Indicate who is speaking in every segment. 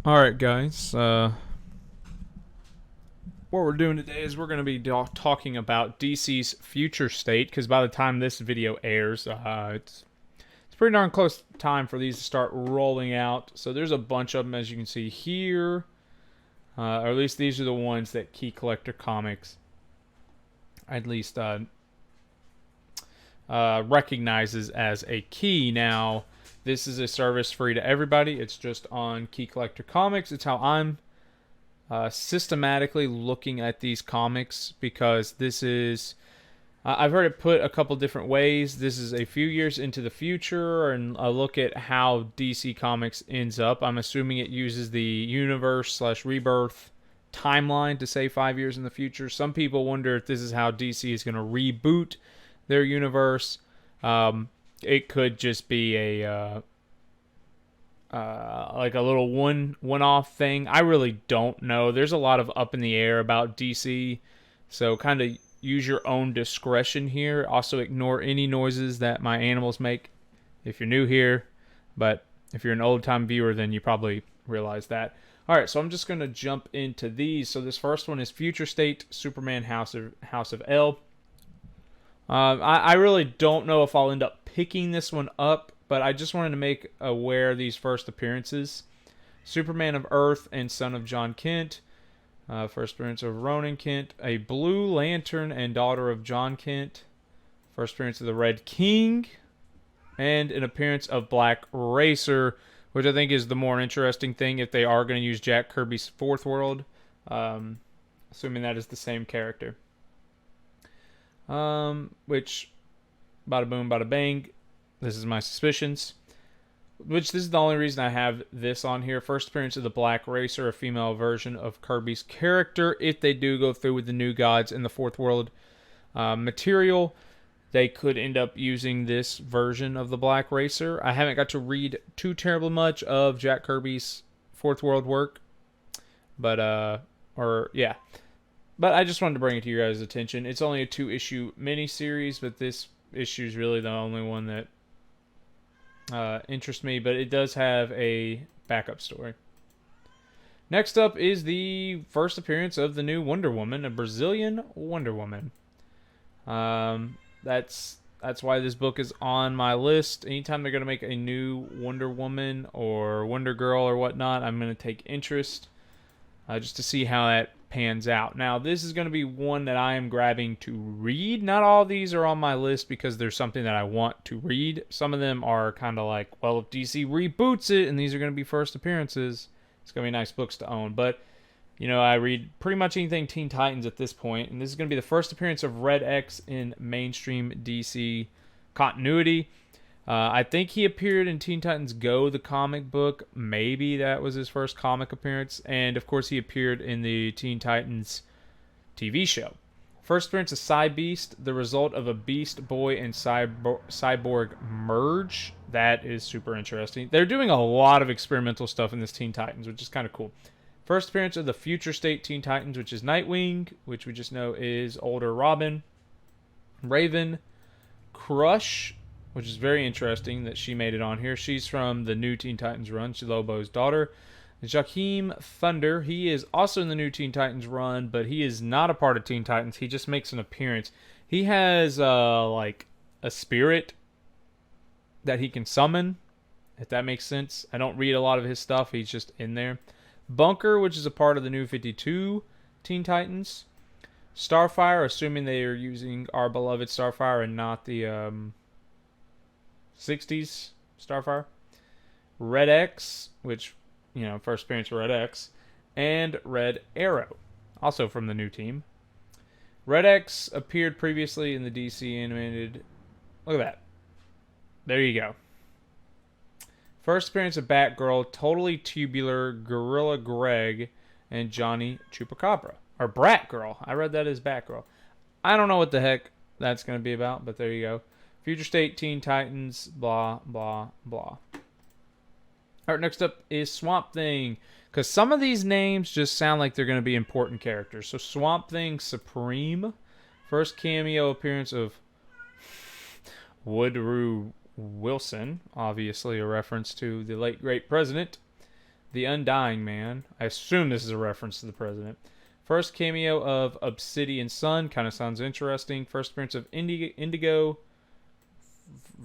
Speaker 1: Alright, guys. What we're doing today is we're going to be talking about DC's future state, because by the time this video airs, it's pretty darn close time for these to start rolling out. So there's a bunch of them, as you can see here. Or at least these are the ones that Key Collector Comics at least recognizes as a key. Now, this is a service free to everybody. It's just on Key Collector Comics. It's how I'm systematically looking at these comics, because this is I've heard it put a couple different ways. This is a few years into the future and a look at how DC Comics ends up. I'm assuming it uses the universe slash rebirth timeline to say 5 years in the future. Some people wonder if this is how DC is going to reboot their universe. It could just be a like a little one-off thing. I really don't know. There's a lot of up in the air about DC, so kind of use your own discretion here. Also, ignore any noises that my animals make if you're new here, but if you're an old-time viewer, then you probably realize that. Alright, so I'm just going to jump into these. So this first one is Future State Superman House of L. I really don't know if I'll end up picking this one up, but I just wanted to make aware of these first appearances. Superman of Earth and son of John Kent. First appearance of Ronan Kent. A Blue Lantern and daughter of John Kent. First appearance of the Red King. And an appearance of Black Racer, which I think is the more interesting thing if they are going to use Jack Kirby's Fourth World. Assuming that is the same character. Which, bada boom, bada bang. This is my suspicions. Which, this is the only reason I have this on here. First appearance of the Black Racer, a female version of Kirby's character. If they do go through with the New Gods in the Fourth World material, they could end up using this version of the Black Racer. I haven't got to read too terribly much of Jack Kirby's Fourth World work. But, But I just wanted to bring it to your guys' attention. It's only a 2-issue miniseries, but this issue is really the only one that interests me, but it does have a backup story. Next up is the first appearance of the new Wonder Woman, a Brazilian Wonder Woman. That's why this book is on my list. Anytime they're going to make a new Wonder Woman or Wonder Girl or whatnot, I'm going to take interest just to see how that pans out. Now, this is going to be one that I am grabbing to read. Not all of these are on my list because there's something that I want to read. Some of them are kind of like, well, if DC reboots it and these are going to be first appearances, it's going to be nice books to own. But, you know, I read pretty much anything Teen Titans at this point, and this is going to be the first appearance of Red X in mainstream DC continuity. I think he appeared in Teen Titans Go, the comic book. Maybe that was his first comic appearance. And, of course, he appeared in the Teen Titans TV show. First appearance of Cybeast, the result of a Beast Boy and Cyborg merge. That is super interesting. They're doing a lot of experimental stuff in this Teen Titans, which is kind of cool. First appearance of the Future State Teen Titans, which is Nightwing, which we just know is older Robin. Raven. Crush, which is very interesting that she made it on here. She's from the new Teen Titans run. She's Lobo's daughter. Joaquin Thunder, he is also in the new Teen Titans run, but he is not a part of Teen Titans. He just makes an appearance. He has like a spirit that he can summon, if that makes sense. I don't read a lot of his stuff. He's just in there. Bunker, which is a part of the new 52 Teen Titans. Starfire, assuming they are using our beloved Starfire and not the 60s Starfire. Red X, which, you know, first appearance of Red X. And Red Arrow, also from the new team. Red X appeared previously in the DC animated. Look at that. There you go. First appearance of Batgirl, Totally Tubular, Gorilla Greg, and Johnny Chupacabra. Or Bratgirl. I read that as Batgirl. I don't know what the heck that's going to be about, but there you go. Future State, Teen Titans, blah, blah, blah. Alright, next up is Swamp Thing. Because some of these names just sound like they're going to be important characters. So Swamp Thing Supreme. First cameo appearance of Woodrow Wilson. Obviously a reference to the late great president. The Undying Man. I assume this is a reference to the president. First cameo of Obsidian Sun. Kind of sounds interesting. First appearance of Indigo.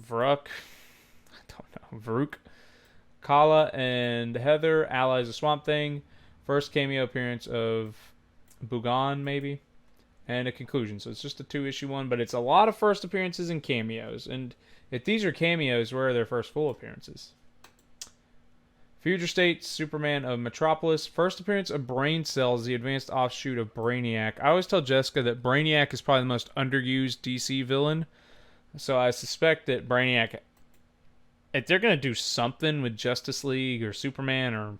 Speaker 1: Vruk. I don't know. Vruk. Kala and Heather. Allies of Swamp Thing. First cameo appearance of Bugan, maybe. And a conclusion. So it's just a 2-issue one, but it's a lot of first appearances and cameos. And if these are cameos, where are their first full appearances? Future State, Superman of Metropolis. First appearance of Brain Cells, the advanced offshoot of Brainiac. I always tell Jessica that Brainiac is probably the most underused DC villain. So I suspect that Brainiac, if they're going to do something with Justice League or Superman or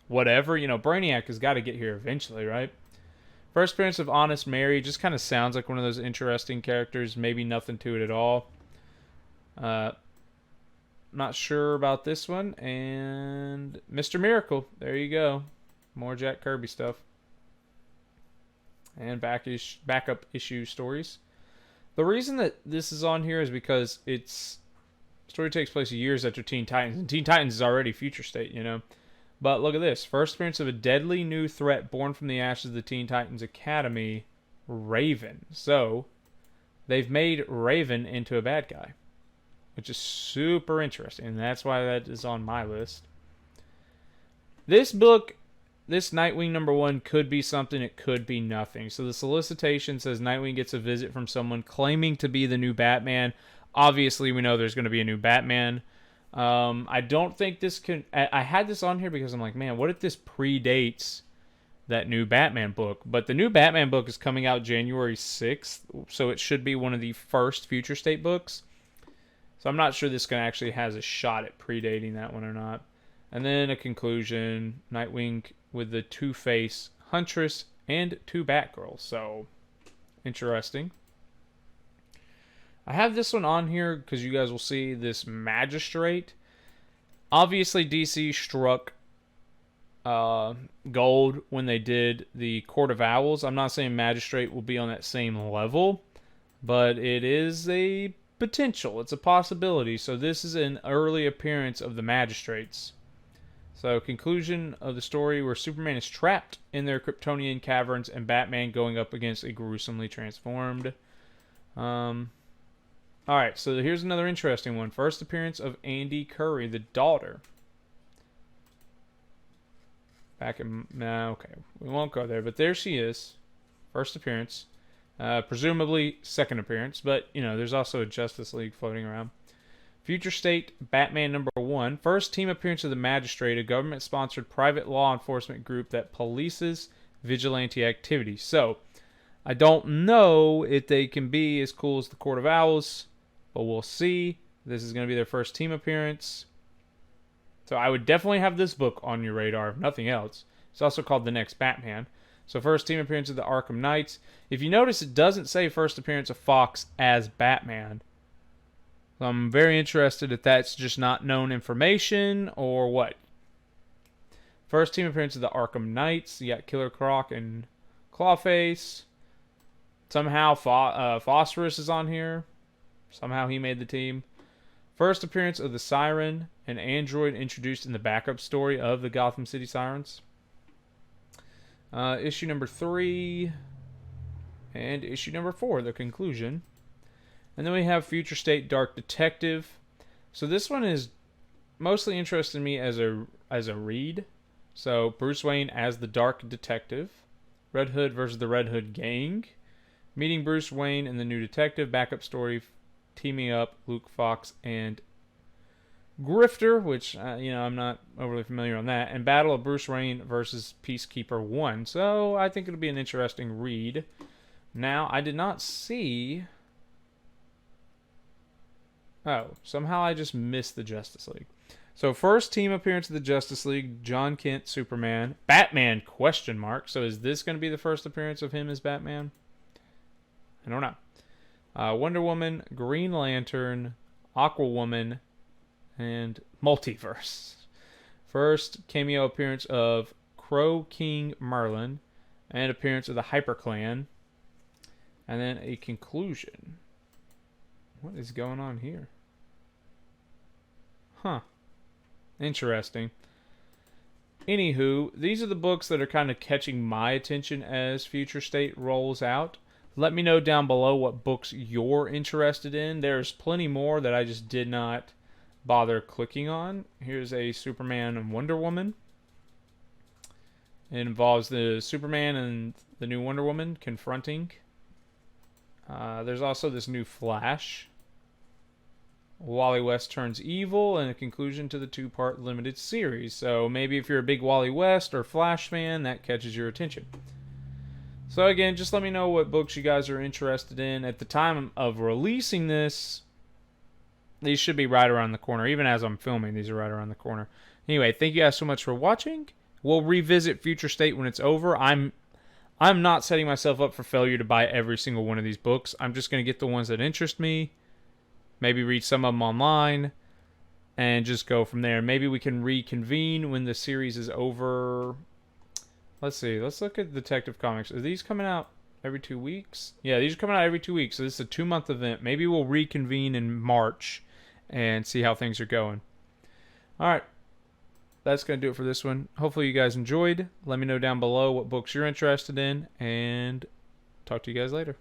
Speaker 1: whatever, you know, Brainiac has got to get here eventually, right? First appearance of Honest Mary. Just kind of sounds like one of those interesting characters. Maybe nothing to it at all. Not sure about this one. And Mr. Miracle. There you go. More Jack Kirby stuff. And backup issue stories. The reason that this is on here is because its story takes place years after Teen Titans. And Teen Titans is already Future State, you know. But look at this. First appearance of a deadly new threat born from the ashes of the Teen Titans Academy, Raven. So, they've made Raven into a bad guy, which is super interesting. And that's why that is on my list. This book, this Nightwing #1 could be something, it could be nothing. So the solicitation says Nightwing gets a visit from someone claiming to be the new Batman. Obviously, we know there's going to be a new Batman. I don't think this can... I had this on here because I'm like, man, what if this predates that new Batman book? But the new Batman book is coming out January 6th, so it should be one of the first Future State books. So I'm not sure this can actually has a shot at predating that one or not. And then a conclusion, Nightwing with the Two-Face, Huntress, and 2 Batgirls. So, interesting. I have this one on here because you guys will see this Magistrate. Obviously, DC struck gold when they did the Court of Owls. I'm not saying Magistrate will be on that same level, but it is a potential. It's a possibility. So this is an early appearance of the Magistrates. So conclusion of the story where Superman is trapped in their Kryptonian caverns and Batman going up against a gruesomely transformed. Alright, so here's another interesting one. First appearance of Andy Curry, the daughter. Okay, we won't go there, but there she is. First appearance. Presumably second appearance, but, you know, there's also a Justice League floating around. Future State, Batman #1. First team appearance of the Magistrate, a government-sponsored private law enforcement group that polices vigilante activity. So, I don't know if they can be as cool as the Court of Owls, but we'll see. This is going to be their first team appearance. So I would definitely have this book on your radar, if nothing else. It's also called The Next Batman. So first team appearance of the Arkham Knights. If you notice, it doesn't say first appearance of Fox as Batman. So I'm very interested if that's just not known information or what. First team appearance of the Arkham Knights. You got Killer Croc and Clawface. Somehow Phosphorus is on here. Somehow he made the team. First appearance of the Siren, an android introduced in the backup story of the Gotham City Sirens. Issue #3 and issue #4, the conclusion. And then we have Future State Dark Detective. So this one is mostly interested in me as a read. So Bruce Wayne as the Dark Detective. Red Hood versus the Red Hood Gang. Meeting Bruce Wayne and the new detective. Backup story teaming up Luke Fox and Grifter, which, I'm not overly familiar on that. And Battle of Bruce Wayne versus Peacekeeper 1. So I think it'll be an interesting read. Now, I did not see... Oh, somehow I just missed the Justice League. So first team appearance of the Justice League, John Kent, Superman. Batman, ? So is this going to be the first appearance of him as Batman? I don't know. Wonder Woman, Green Lantern, Aquawoman, and Multiverse. First cameo appearance of Crow King Merlin, and appearance of the Hyper Clan, and then a conclusion. What is going on here? Huh. Interesting. Anywho, these are the books that are kind of catching my attention as Future State rolls out. Let me know down below what books you're interested in. There's plenty more that I just did not bother clicking on. Here's a Superman and Wonder Woman. It involves the Superman and the new Wonder Woman confronting. There's also this new Flash. Wally West turns evil, and a conclusion to the 2-part limited series. So maybe if you're a big Wally West or Flash fan, that catches your attention. So again, just let me know what books you guys are interested in. At the time of releasing this, these should be right around the corner. Even as I'm filming, these are right around the corner. Anyway, thank you guys so much for watching. We'll revisit Future State when it's over. I'm not setting myself up for failure to buy every single one of these books. I'm just going to get the ones that interest me. Maybe read some of them online and just go from there. Maybe we can reconvene when the series is over. Let's see. Let's look at Detective Comics. Are these coming out every 2 weeks? Yeah, these are coming out every 2 weeks. So this is a 2-month event. Maybe we'll reconvene in March and see how things are going. All right. That's going to do it for this one. Hopefully you guys enjoyed. Let me know down below what books you're interested in, and talk to you guys later.